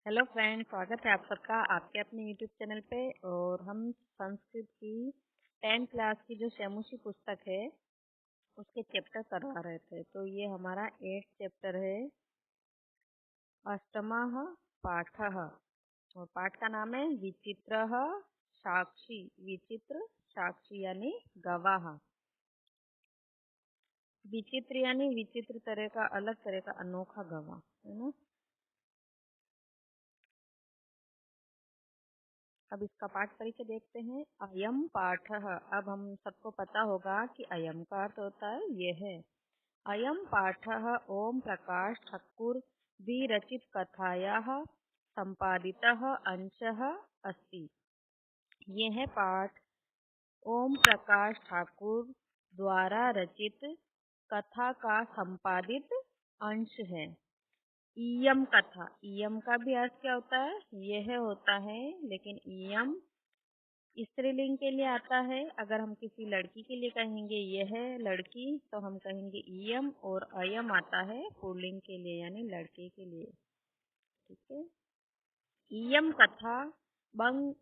Hello friend, स्वागत है आप सबका आपके अपने यूट्यूब चैनल पे। और हम संस्कृत की 10th क्लास की जो शैमुषी पुस्तक है उसके चैप्टर करवा रहे थे। तो ये हमारा 8th चैप्टर है, अष्टमः पाठः। और पाठ का नाम है विचित्रः साक्षी। विचित्र साक्षी यानी गवाह। विचित्र यानी विचित्र तरह का, अलग तरह का, अनोखा गवाह, है ना। अब इसका पाठ परिचय देखते हैं। अयम पाठः। अब हम सबको पता होगा कि अयम का अर्थ होता है यह है। अयम पाठः ओम प्रकाश ठाकुर विरचित कथायाः संपादितः अंशः अस्ति। यह पाठ ओम प्रकाश ठाकुर द्वारा रचित कथा का संपादित अंश है। इयम कथा, इयम का भी अर्थ क्या होता है? यह होता है, लेकिन इयम स्त्रीलिंग के लिए आता है। अगर हम किसी लड़की के लिए कहेंगे यह लड़की, तो हम कहेंगे इयम। और अयम आता है पुल्लिंग के लिए, यानी लड़के के लिए। ठीक है। इयम कथा बंग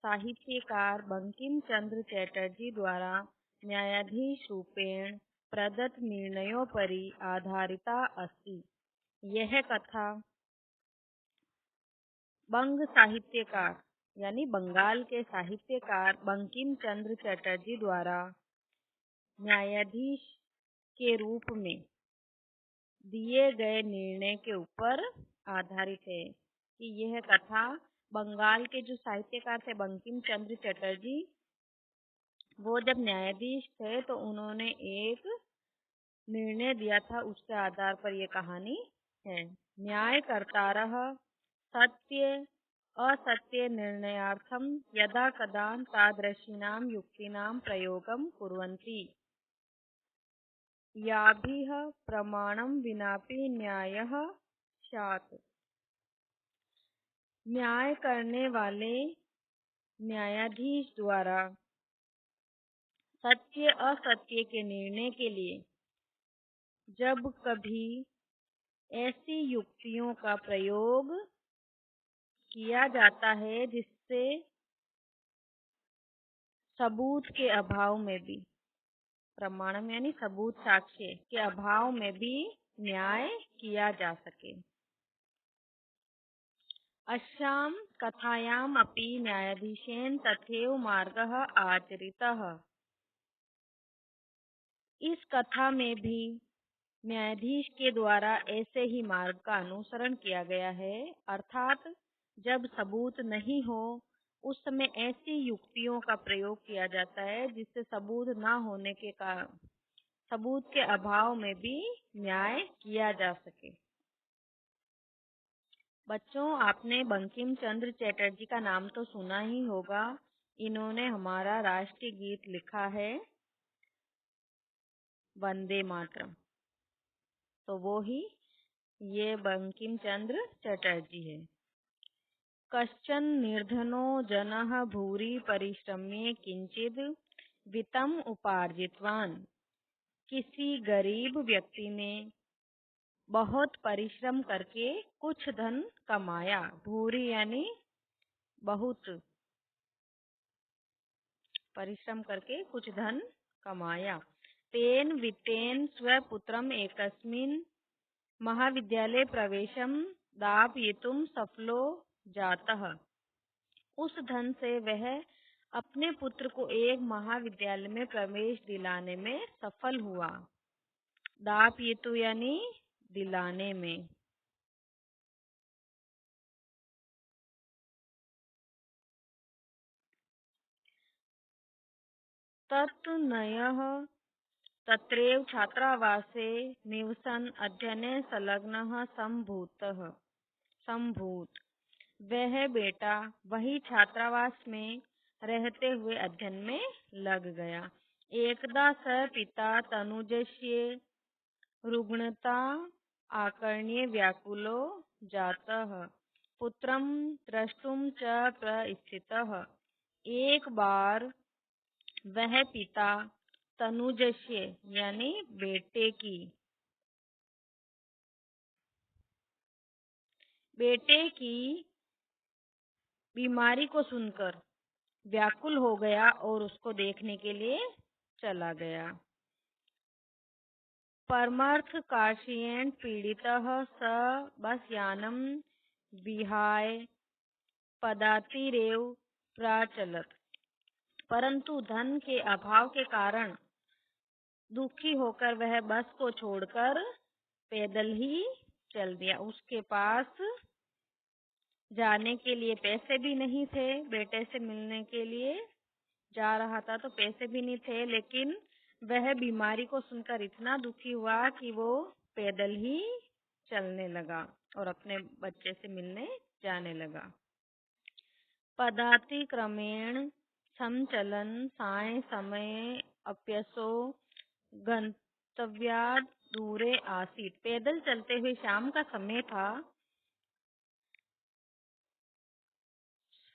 साहित्यकार बंकिम चंद्र चटर्जी द्वारा न्यायाधीश रूपेण प्रदत्त निर्णयोपरि आधारिता अस्ति। यह कथा बंग साहित्यकार यानी बंगाल के साहित्यकार बंकिम चंद्र चटर्जी द्वारा न्यायाधीश के रूप में दिए गए निर्णय के ऊपर आधारित है। कि यह कथा बंगाल के जो साहित्यकार थे बंकिम चंद्र चटर्जी, वो जब न्यायाधीश थे तो उन्होंने एक निर्णय दिया था, उसके आधार पर यह कहानी है। न्यायकर्तारः सत्य असत्य निर्णयार्थं यदा कदा तादृशीनां युक्तीनां प्रयोगं कुर्वन्ति। याभिः प्रमाणं विनापि न्यायः स्यात्। न्याय करने वाले न्यायाधीश द्वारा सत्य असत्य के निर्णय के लिए जब कभी ऐसी युक्तियों का प्रयोग किया जाता है जिससे सबूत के अभाव में भी, प्रमाणम यानी सबूत, साक्ष्य के अभाव में भी न्याय किया जा सके। अस्यां कथायाम् अपि न्यायाधीशेन तथैव मार्गः आचरितः। इस कथा में भी न्यायाधीश के द्वारा ऐसे ही मार्ग का अनुसरण किया गया है। अर्थात जब सबूत नहीं हो उस समय ऐसी युक्तियों का प्रयोग किया जाता है जिससे सबूत ना होने के कारण, सबूत के अभाव में भी न्याय किया जा सके। बच्चों, आपने बंकिम चंद्र चटर्जी का नाम तो सुना ही होगा। इन्होंने हमारा राष्ट्रीय गीत लिखा है, वंदे मातरम। तो वो ही ये बंकिम चंद्र चटर्जी है। कश्चन निर्धनो जनः भूरि परिश्रम्य किंचिद वित्तम उपार्जितवान। किसी गरीब व्यक्ति ने बहुत परिश्रम करके कुछ धन कमाया। भूरि यानी बहुत, परिश्रम करके कुछ धन कमाया। तेन वित्तेन स्वपुत्रम एकस्मिन् महाविद्यालये प्रवेशम दापयितुं सफलो जातः। उस धन से वह अपने पुत्र को एक महाविद्यालय में प्रवेश दिलाने में सफल हुआ। दापयितु यानी दिलाने में। तत्नयः तत्रैव छात्रावासे निवसन् अध्ययने संलग्नः संभूत। वह बेटा वही छात्रावास में रहते हुए अध्ययन में लग गया। एकदा स पिता तनुजस्य रुग्णता आकर्ण्य व्याकुलो जातः पुत्रं द्रष्टुं च प्रस्थितः। एक बार वह पिता तनुजस्य यानी बेटे की बेटे की बीमारी को सुनकर व्याकुल हो गया और उसको देखने के लिए चला गया। परमार्थ काशीयेन पीडितः स बस यानम विहाय पदातिरेव प्राचलत। परंतु धन के अभाव के कारण दुखी होकर वह बस को छोड़कर पैदल ही चल दिया। उसके पास जाने के लिए पैसे भी नहीं थे, बेटे से मिलने के लिए जा रहा था तो पैसे भी नहीं थे, लेकिन वह बीमारी को सुनकर इतना दुखी हुआ कि वो पैदल ही चलने लगा और अपने बच्चे से मिलने जाने लगा। पदाति क्रमेण समचलन साय समय अप्यसो गंतव्याद दूरे आसीत। पैदल चलते हुए शाम का समय था।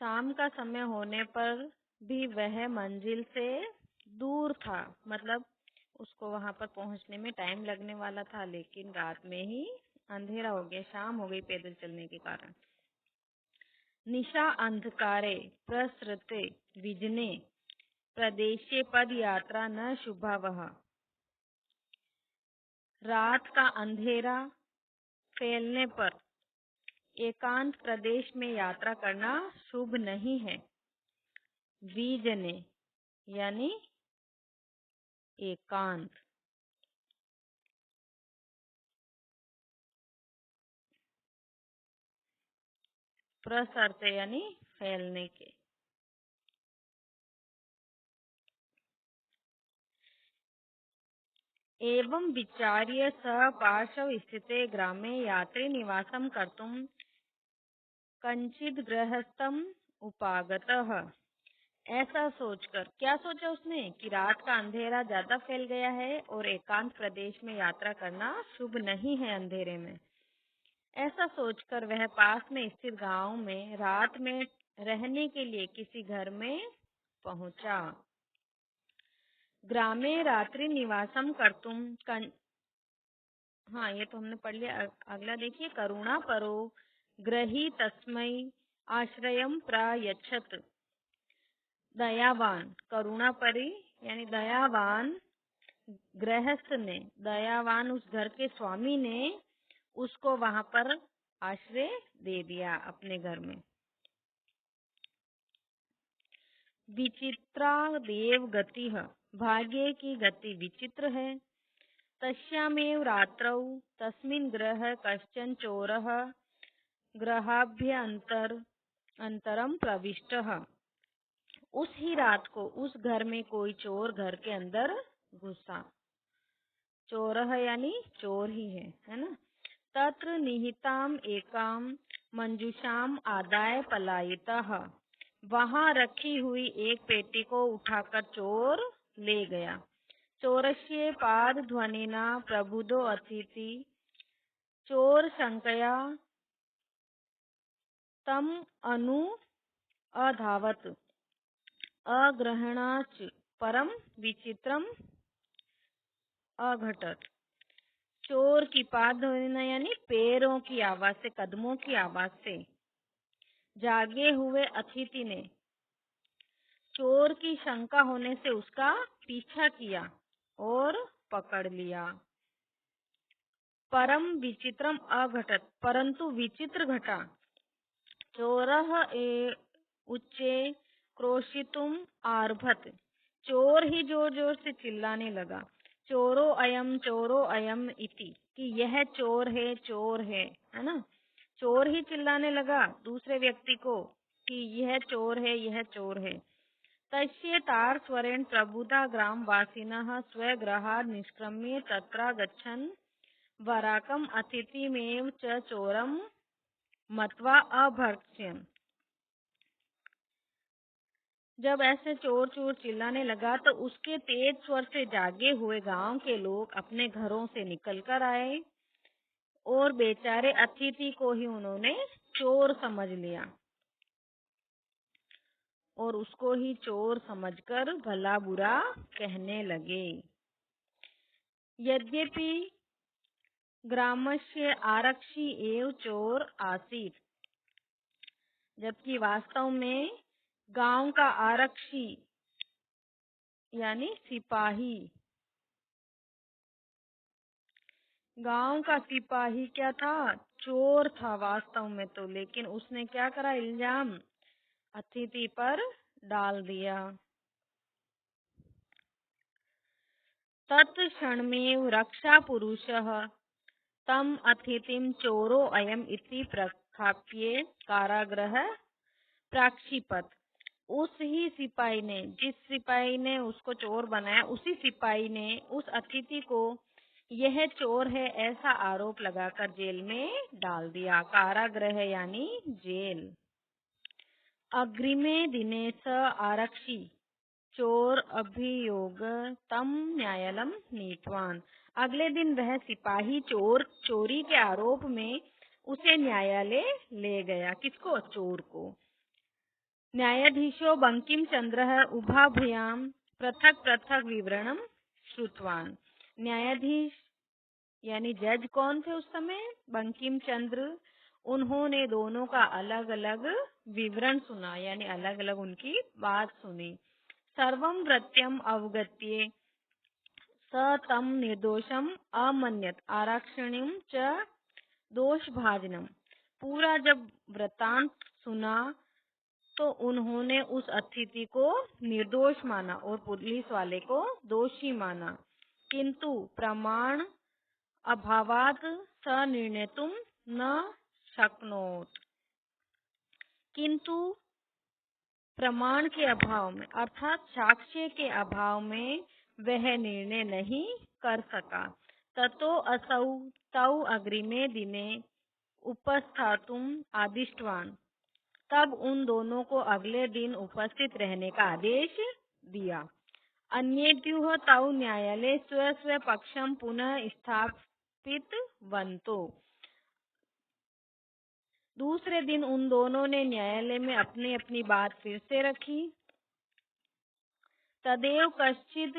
शाम का समय होने पर भी वह मंजिल से दूर था, मतलब उसको वहां पर पहुंचने में टाइम लगने वाला था, लेकिन रात में ही अंधेरा हो गया, शाम हो गई पैदल चलने के कारण। निशा अंधकारे प्रसृते विजने प्रदेशे पद यात्रा न शुभवः। रात का अंधेरा फैलने पर एकांत प्रदेश में यात्रा करना शुभ नहीं है। विजने यानी एकांत, प्रसरते यानी फैलने के। एवं विचार्य स पार्श्व स्थिते ग्रामे यात्री निवासं कर्तुं कंचिद गृहस्थम उपागतः। ऐसा सोचकर, क्या सोचा उसने कि रात का अंधेरा ज्यादा फैल गया है और एकांत प्रदेश में यात्रा करना शुभ नहीं है अंधेरे में। ऐसा सोचकर वह पास में स्थित गांव में रात में रहने के लिए किसी घर में पहुंचा। ग्रामे रात्रि निवासम कर्तुम हाँ, ये तो हमने पढ़ लिया। अगला देखिए, करुणा परो ग्रही तस्मै आश्रयम प्रायच्छत। दयावान, करुणा परी यानी दयावान गृहस्थ ने, दयावान उस घर के स्वामी ने उसको वहां पर आश्रय दे दिया अपने घर में। विचित्रा देव गति, भाग्य की गति विचित्र है। तस्यामेव रात्रौ तस्मिन् गृहे कश्चन चोरः गृहाभ्यन्तरं प्रविष्टः। उस ही रात को उस घर में कोई चोर घर के अंदर घुसा। चोरः यानी चोर ही है ना। तत्र निहिताम एकाम मंजूषाम आदाय पलायितः। वहां रखी हुई एक पेटी को उठाकर चोर ले गया। चोरस्य पाद ध्वनिना प्रबुद्धो अतिथि चोर शंकया तम अनु अधावत अग्रहणाच परम विचित्रम अघटत। चोर की पाद ध्वनिना यानी पैरों की आवाज से, कदमों की आवाज से जागे हुए अतिथि ने चोर की शंका होने से उसका पीछा किया और पकड़ लिया। परम विचित्रम अघटत, परंतु विचित्र घटा। चोरः उच्चे क्रोशितुम आरभत। चोर ही जोर जोर से चिल्लाने लगा। चोरो अयम इति, कि यह चोर है ना। चोर ही चिल्लाने लगा दूसरे व्यक्ति को कि यह चोर है। तस्य तार स्वरेण प्रबुद्धा ग्राम वासिनः स्वगृहात् निष्क्रम्य तत्र गच्छन् वराकम अतिथिमेव च चोरम मत्वा अभर्त्स्यन्। जब ऐसे चोर चोर चिल्लाने लगा तो उसके तेज स्वर से जागे हुए गांव के लोग अपने घरों से निकल कर आए और बेचारे अतिथि को ही उन्होंने चोर समझ लिया और उसको ही चोर समझकर भला बुरा कहने लगे। यद्यपि ग्रामस्य आरक्षी एव चोर आसीत, जबकि वास्तव में गांव का आरक्षी यानी सिपाही, गांव का सिपाही क्या था? चोर था वास्तव में तो, लेकिन उसने क्या करा? इल्जाम अतिथि पर डाल दिया। तत्क्षणमेव रक्षा पुरुषः तम अतिथिं चोरो अयम इति प्रख्याप्य कारागृह प्राक्षिपत। उस ही सिपाही ने, जिस सिपाही ने उसको चोर बनाया, उसी सिपाही ने उस अतिथि को यह चोर है ऐसा आरोप लगाकर जेल में डाल दिया। कारागृह यानी जेल। अग्रिमे दिने स आरक्षी चोर अभियोग तम न्यायालयम नीतवान। अगले दिन वह सिपाही चोरी के आरोप में उसे न्यायालय ले गया। किसको? चोर को। न्यायाधीशो बंकिम चंद्र उभाभ्यां पृथक पृथक विवरणम श्रुतवान। न्यायाधीश यानी जज कौन थे उस समय? बंकिम चंद्र। उन्होंने दोनों का अलग अलग विवरण सुना, यानी अलग अलग उनकी बात सुनी। सर्वं वृत्यम अवगत्य स तम निर्दोषम अमन्यत आरक्षणीम च दोषभाजनम। पूरा जब वृतांत सुना तो उन्होंने उस अतिथि को निर्दोष माना और पुलिस वाले को दोषी माना, किंतु प्रमाण अभावात स निर्णेतुम न शक्नोत। किंतु प्रमाण के अभाव में, अर्थात साक्ष्य के अभाव में वह निर्णय नहीं कर सका। ततो असौ तौ अग्रिमे दिने उपस्थातुम आदिष्टवान। तब उन दोनों को अगले दिन उपस्थित रहने का आदेश दिया। अन्येभ्यो तौ न्यायालये स्व स्व पक्षम पुनः स्थापितवन्तो। दूसरे दिन उन दोनों ने न्यायालय में अपनी अपनी बात फिर से रखी। तदेव कश्चित्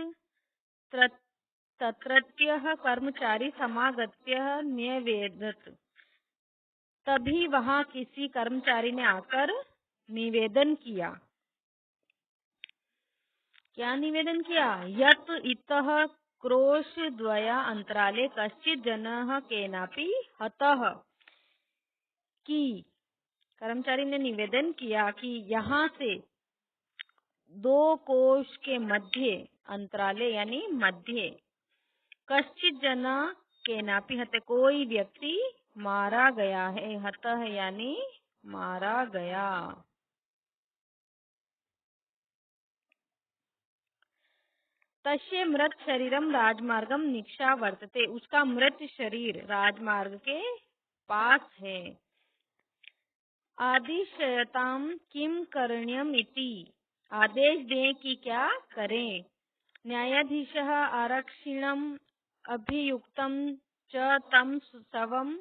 तत्रत्यः कर्मचारी समागत्य न्यवेदत। तभी वहां किसी कर्मचारी ने आकर निवेदन किया। क्या निवेदन किया? यत् इतः क्रोशद्वया अंतराले कश्चित् जनः केनापि हतः। कि कर्मचारी ने निवेदन किया कि यहाँ से 2 कोश के मध्य अंतराले यानी मध्य कश्चित जना केनापि हते, कोई व्यक्ति मारा गया है। हतः यानी मारा गया। तस्य मृत शरीरम राजमार्गम निक्षा वर्तते। उसका मृत शरीर राजमार्ग के पास है। आदिशयताम किम करणीयम इति। आदेश दें कि क्या करें। न्यायाधीशः आरक्षिणम अभियुक्तम च तम शवम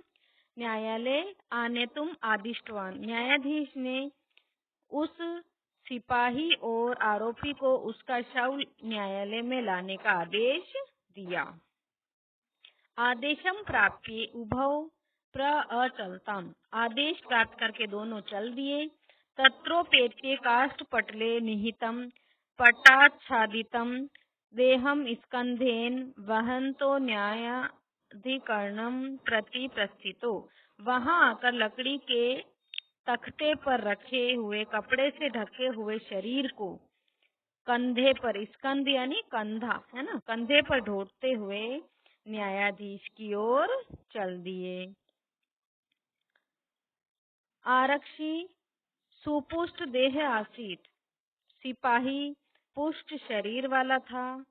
न्यायालय आनेतुम आदिष्टवान। न्यायाधीश ने उस सिपाही और आरोपी को उसका शव न्यायालय में लाने का आदेश दिया। आदेशम प्राप्य उभौ प्रअचलताम। आदेश प्राप्त करके दोनों चल दिए। तत्रोपेत्य काष्ठपटले निहितम पटाच्छादितम देहम स्कंधेन वहंतो न्यायाधिकरणम प्रति प्रस्थितो। वहां आकर लकड़ी के तख्ते पर रखे हुए कपड़े से ढके हुए शरीर को कंधे पर, स्कंध यानी कंधा है ना, कंधे पर ढोते हुए न्यायाधीश की ओर चल दिए। आरक्षी सुपुष्ट देह आसीत। सिपाही पुष्ट शरीर वाला था।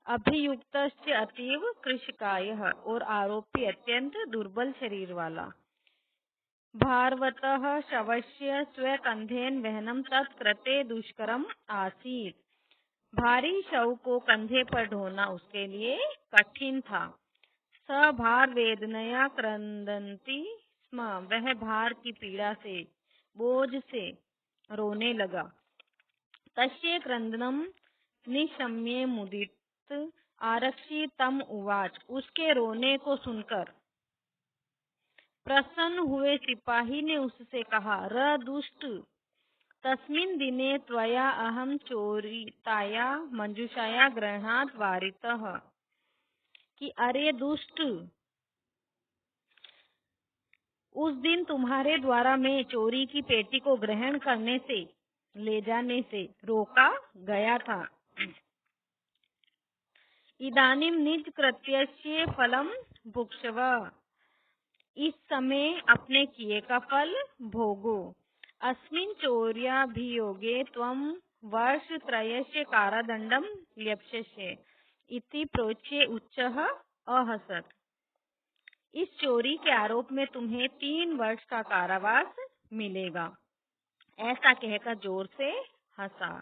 अभियुक्त अतीव कृशकायः। और आरोपी अत्यंत दुर्बल शरीर वाला। भारवतः शवस्य स्वकंधेन वहनम तत्कृते दुष्करम आसीत। भारी शव को कंधे पर ढोना उसके लिए कठिन था। स भार वेदनया क्रंदन्ति स्म। वह भार की पीड़ा से, बोझ से रोने लगा। तस्य क्रंदनम निशम्य मुदित आरक्षी तम उवाच। उसके रोने को सुनकर प्रसन्न हुए सिपाही ने उससे कहा, र दुष्ट, तस्मिन् दिने त्वया अहं चोरिताया मंजूषाया गृहात् वारितः। कि अरे दुष्ट, उस दिन तुम्हारे द्वारा मैं चोरी की पेटी को ग्रहण करने से, ले जाने से रोका गया था। इदानीं निज कृत्यस्य फलम भुक्ष्व, इस समय अपने किए का फल भोगो। अस्मिन् चौर्याभियोगे त्वं वर्षत्रयस्य कारादण्डं लप्स्यसे इति प्रोच्य उच्चः अहसत्। इस चोरी के आरोप में तुम्हें 3 वर्ष का कारावास मिलेगा। ऐसा कहकर जोर से हंसा।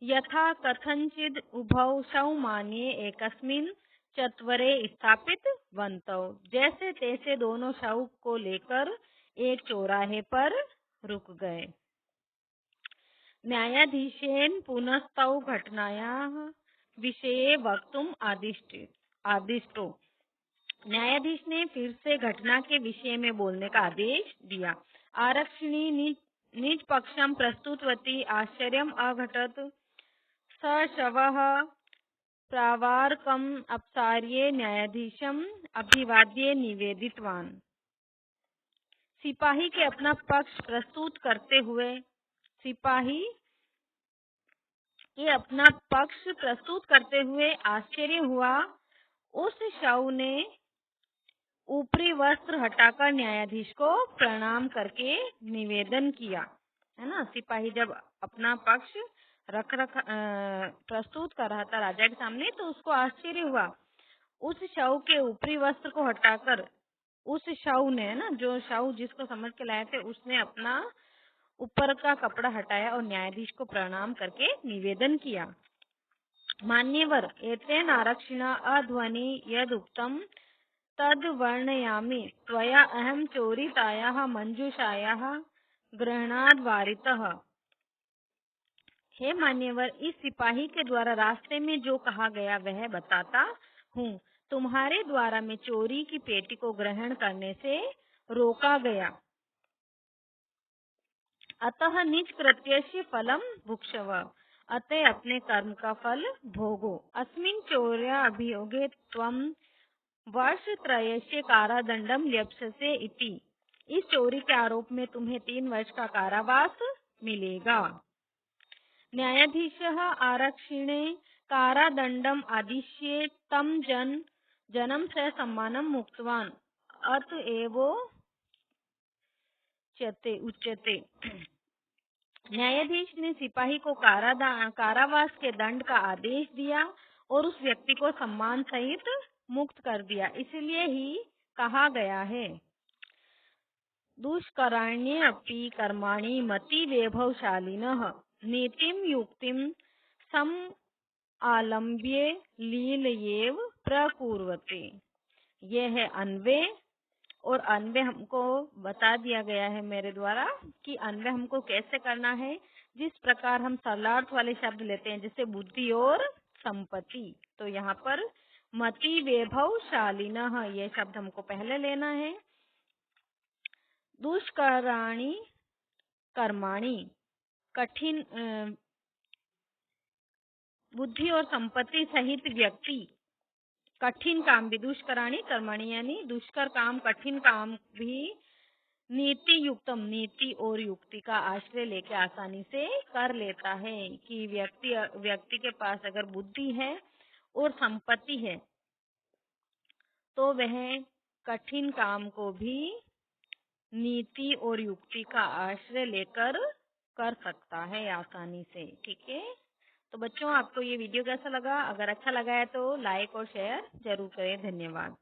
यथा कथंचिद उभौ शवमान्ये एकस्मिन् चत्वरे स्थापित वन्तौ, जैसे तैसे दोनों शव को लेकर एक चौराहे पर रुक गए। न्यायाधीशेन पुनस्तौ घटनायाः विषये वक्तुम आदिष्टो, न्यायाधीश ने फिर से घटना के विषय में बोलने का आदेश दिया। आरक्षिणी निज पक्षम प्रस्तुतवती, आश्चर्यम अघटत, स शवः प्रावारकम अपसार्य न्यायाधीशम अभिवाद्य निवेदितवान। सिपाही के अपना पक्ष प्रस्तुत करते हुए आश्चर्य हुआ। उस शव ने ऊपरी वस्त्र हटाकर न्यायाधीश को प्रणाम करके निवेदन किया, है ना। सिपाही जब अपना पक्ष प्रस्तुत कर रहा था राजा के सामने, तो उसको आश्चर्य हुआ। उस शव के ऊपरी वस्त्र को हटाकर उस शव ने, ना, जो शव जिसको समझ के लाए थे, उसने अपना ऊपर का कपड़ा हटाया और न्यायाधीश को प्रणाम करके निवेदन किया। मान्यवर, एतेन आरक्षिणा अध्वनि यद उक्तम तद वर्णयामि, त्वया अहं चोरितायाः मंजूषायाः गृहात् वारितः। हे मान्यवर, इस सिपाही के द्वारा रास्ते में जो कहा गया वह बताता हूँ। तुम्हारे द्वारा मैं चोरी की पेटी को ग्रहण करने से रोका गया। अतः निज कृत्यस्य फलम भुक्ष्व, अतः अपने कर्म का फल भोगो। अस्मिन् चौर्या अभियोगे त्वं वर्षत्रयस्य कारादण्डं लप्स्यसे इति, इस चोरी के आरोप में तुम्हें 3 वर्ष का कारावास मिलेगा। न्यायाधीशः आरक्षिणे कारादण्डम् आदिश्य तं जनं स सम्मानं मुक्तवान्, अतएव उच्यते। न्यायाधीश ने सिपाही को कारावास के दंड का आदेश दिया और उस व्यक्ति को सम्मान सहित मुक्त कर दिया। इसलिए ही कहा गया है, दुष्कराण्यपि कर्माणि मति वैभवशालिनः नीतिम युक्तिम सम आलम्ब्य लीलयेव प्रकुर्वते। यह है अन्वय, और अन्वय हमको बता दिया गया है मेरे द्वारा कि अन्वय हमको कैसे करना है। जिस प्रकार हम सरलार्थ वाले शब्द लेते हैं, जैसे बुद्धि और संपत्ति, तो यहाँ पर मति वैभवशालिनः ये शब्द हमको पहले लेना है। दुष्कराणि कर्माणि, कठिन बुद्धि और संपत्ति सहित व्यक्ति कठिन काम भी, दुष्कराणि कर्माणि यानी दुष्कर काम, कठिन काम भी नीति युक्तम, नीति और युक्ति का आश्रय लेके आसानी से कर लेता है। कि व्यक्ति के पास अगर बुद्धि है और संपत्ति है तो वह कठिन काम को भी नीति और युक्ति का आश्रय लेकर कर सकता है आसानी से। ठीक है, तो बच्चों, आपको ये वीडियो कैसा लगा? अगर अच्छा लगा है तो लाइक और शेयर जरूर करें। धन्यवाद।